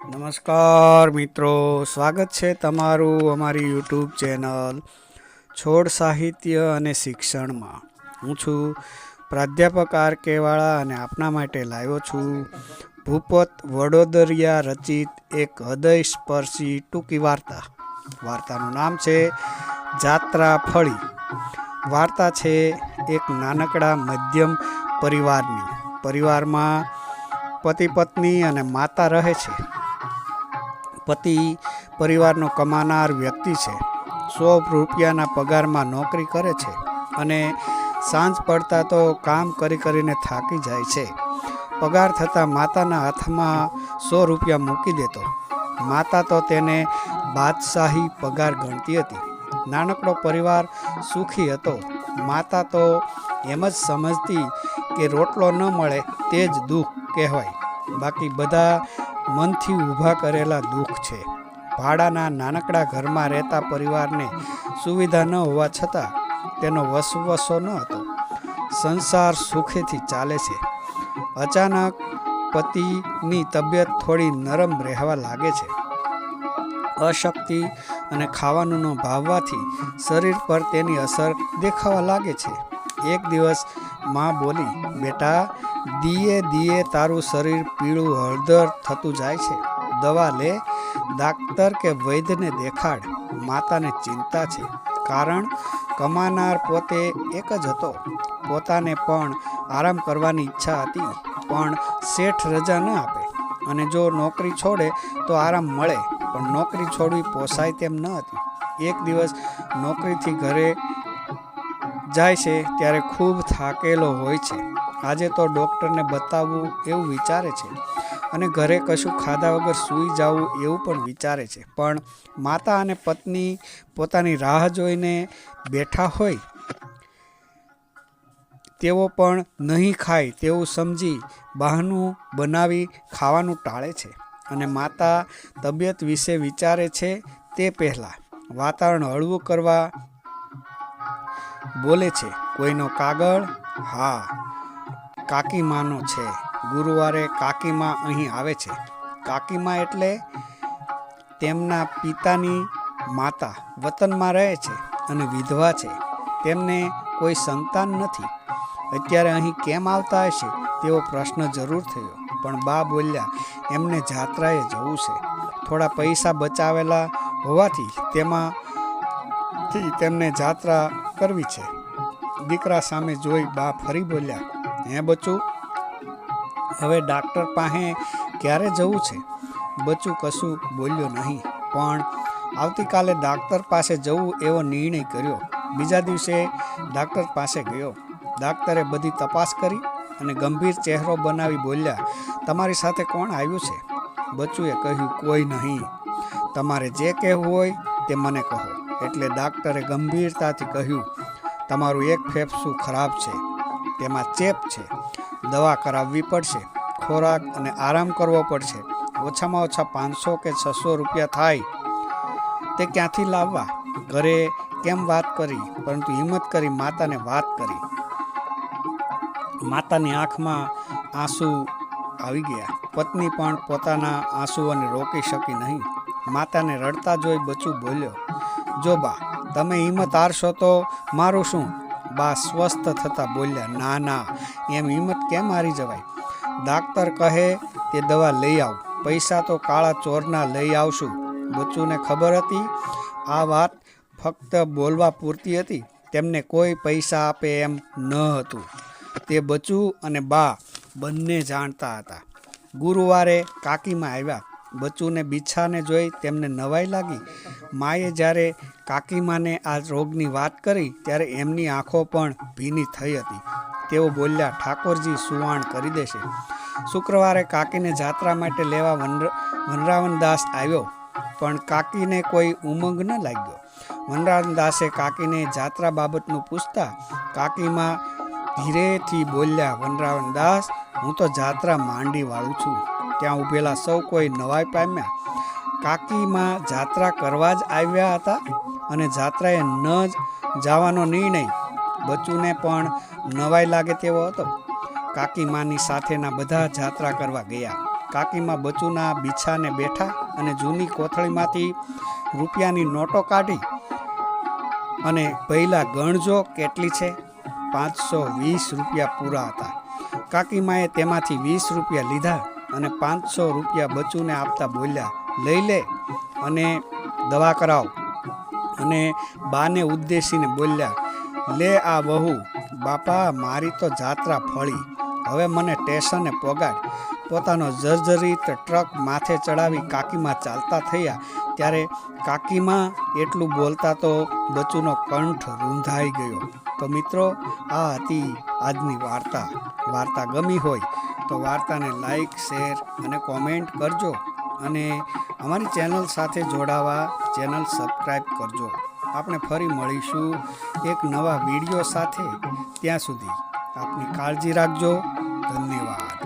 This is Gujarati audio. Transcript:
નમસ્કાર મિત્રો, સ્વાગત છે તમારું અમારી યુટ્યુબ ચેનલ છોડ સાહિત્ય અને શિક્ષણમાં. હું છું પ્રાધ્યાપક આર કે વાળા અને આપના માટે લાવ્યો છું ભૂપત વડોદરિયા રચિત એક હૃદયસ્પર્શી ટૂંકી વાર્તા. વાર્તાનું નામ છે જાત્રા ફળી. વાર્તા છે એક નાનકડા મધ્યમ પરિવારની. પરિવારમાં પતિ પત્ની અને માતા રહે છે. પતિ પરિવારનો કમાનાર વ્યક્તિ છે. 100 રૂપિયાના પગારમાં નોકરી કરે છે અને સાંજ પડતા તો કામ કરીને થાકી જાય છે. પગાર થતાં માતાના હાથમાં 100 રૂપિયા મૂકી દેતો. માતા તો તેને બાદશાહી પગાર ગણતી હતી. નાનકડો પરિવાર સુખી હતો. માતા તો એમ જ સમજતી કે રોટલો ન મળે તે જ દુઃખ કહેવાય, બાકી બધા મનથી ઊભા કરેલા દુઃખ છે. ભાડાના નાનકડા ઘરમાં રહેતા પરિવારને સુવિધા ન હોવા છતાં તેનો વસવસો ન હતો. સંસાર સુખેથી ચાલે છે. અચાનક પતિની તબિયત થોડી નરમ રહેવા લાગે છે. અશક્તિ અને ખાવાનું ન ભાવવાથી શરીર પર તેની અસર દેખાવા લાગે છે. એક દિવસ માં બોલી, બેટા, દીએ દીએ તારું શરીર પીળું હળદર થતું જાય છે. દવા લે, ડાક્ટર કે વૈદ્યને દેખાડ. માતાને ચિંતા છે, કારણ કમાનાર પોતે એક જ હતો. પોતાને પણ આરામ કરવાની ઈચ્છા હતી, પણ શેઠ રજા ન આપે અને જો નોકરી છોડે તો આરામ મળે, પણ નોકરી છોડવી પોસાય તેમ ન હતી. એક દિવસ નોકરીથી ઘરે જાય છે ત્યારે ખૂબ થાકેલો હોય છે. આજે તો ડૉક્ટરને બતાવવું એવું વિચારે છે અને ઘરે કશું ખાધા વગર સૂઈ જવું એવું પણ વિચારે છે. પણ માતા અને પત્ની પોતાની રાહ જોઈને બેઠા હોય. તેઓ પણ નહીં ખાય તેવું સમજી બહાનું બનાવી ખાવાનું ટાળે છે અને માતા તબિયત વિશે વિચારે છે તે પહેલાં વાતાવરણ હળવું કરવા બોલે છે, કોઈનો કાગળ? હા, કાકીમાનો છે. ગુરુવારે કાકીમા અહીં આવે છે. કાકીમા એટલે તેમના પિતાની માતા. વતનમાં રહે છે અને વિધવા છે. તેમને કોઈ સંતાન નથી. અત્યારે અહીં કેમ આવતા હશે તેવો પ્રશ્ન જરૂર થયો, પણ બા બોલ્યા, એમને જાત્રાએ જવું છે. થોડા પૈસા બચાવેલા હોવાથી તેમાંથી તેમને જાત્રા કરવી છે. દીકરા સામે જોઈ બા ફરી બોલ્યા, હે બચ્ચું, હવે ડાક્ટર પાસે ક્યારે જવું છે? બચ્ચું કશું બોલ્યો નહીં, પણ આવતીકાલે ડાક્ટર પાસે જવું એવો નિર્ણય કર્યો. બીજા દિવસે ડાક્ટર પાસે ગયો. ડાક્ટરે બધી તપાસ કરી અને ગંભીર ચહેરો બનાવી બોલ્યા, તમારી સાથે કોણ આવ્યું છે? બચ્ચુએ કહ્યું, કોઈ નહીં. તમારે જે કહેવું હોય તે મને કહો. એટલે ડાક્ટરે ગંભીરતાથી કહ્યું, તમારું એક ફેફસું ખરાબ છે, તેમાં ચેપ છે. દવા કરાવવી પડશે, ખોરાક અને આરામ કરવો પડશે. ઓછામાં ઓછા 500 કે 600 રૂપિયા થાય. તે ક્યાંથી લાવવા? ઘરે કેમ વાત કરી? પરંતુ હિંમત કરી માતાને વાત કરી. માતાની આંખમાં આંસુ આવી ગયા. પત્ની પણ પોતાના આંસુઓને રોકી શકી નહીં. માતાને રડતા જોઈ બચ્ચું બોલ્યો, જો બા, તમે હિંમત હારશો તો મારું શું? બા સ્વસ્થ થતા બોલ્યા, ના ના, એમ હિંમત કેમ હારી જવાય? ડાક્ટર કહે તે દવા લઈ આવ. પૈસા તો કાળા ચોરના લઈ આવશું. બચ્ચુને ખબર હતી આ વાત ફક્ત બોલવા પૂરતી હતી. તેમને કોઈ પૈસા આપે એમ ન હતું. તે બચ્ચું અને બા બંને જાણતા હતા. ગુરુવારે કાકીમાં આવ્યા. બચ્ચુને બિછાને જોઈ તેમને નવાઈ લાગી. માએ જ્યારે કાકીમાને આ રોગની વાત કરી ત્યારે એમની આંખો પણ ભીની થઈ હતી. તેઓ બોલ્યા, ઠાકોરજી સુવાણ કરી દેશે. શુક્રવારે કાકીને જાત્રા માટે લેવા વનરાવનદાસ આવ્યો, પણ કાકીને કોઈ ઉમંગ ન લાગ્યો. વનરાવનદાસે કાકીને જાત્રા બાબતનું પૂછતા કાકીમાં ધીરેથી બોલ્યા, વનરાવનદાસ, હું તો જાત્રા માંડી વાળું છું. ત્યાં ઊભેલા સૌ કોઈ નવાઈ પામ્યા. કાકીમાં જાત્રા કરવા જ આવ્યા હતા અને જાત્રાએ ન જવાનો નિર્ણય બચ્ચુને પણ નવાઈ લાગે તેવો હતો. કાકીમાની સાથેના બધા જાત્રા કરવા ગયા. કાકીમાં બચુના બીછાને બેઠા અને જૂની કોથળીમાંથી રૂપિયાની નોટો કાઢી અને પહેલા ગણજો કેટલી છે. 520 રૂપિયા પૂરા હતા. કાકીમાએ તેમાંથી 20 રૂપિયા લીધા અને 500 રૂપિયા બચુને આપતા બોલ્યા, લઈ લે અને દવા કરાવ. અને બાને ઉદ્દેશીને બોલ્યા, લે આ વહુ, બાપા મારી તો જાત્રા ફળી, હવે મને સ્ટેશને પોગાડ. પોતાનો જર્જરિત ટ્રક માથે ચડાવી કાકીમાં ચાલતા થયા. ત્યારે કાકીમાં એટલું બોલતા તો બચુનો કંઠ રૂંધાઈ ગયો. તો મિત્રો, આ હતી આજની વાર્તા. વાર્તા ગમી હોય તો વાર્તાને લાઈક, શેર અને કોમેન્ટ કરજો અને અમારી ચેનલ સાથે જોડાવા ચેનલ સબસ્ક્રાઈબ કરજો. આપણે ફરી મળીશું એક નવા વિડીયો સાથે. ત્યાં સુધી આપની કાળજી રાખજો. ધન્યવાદ.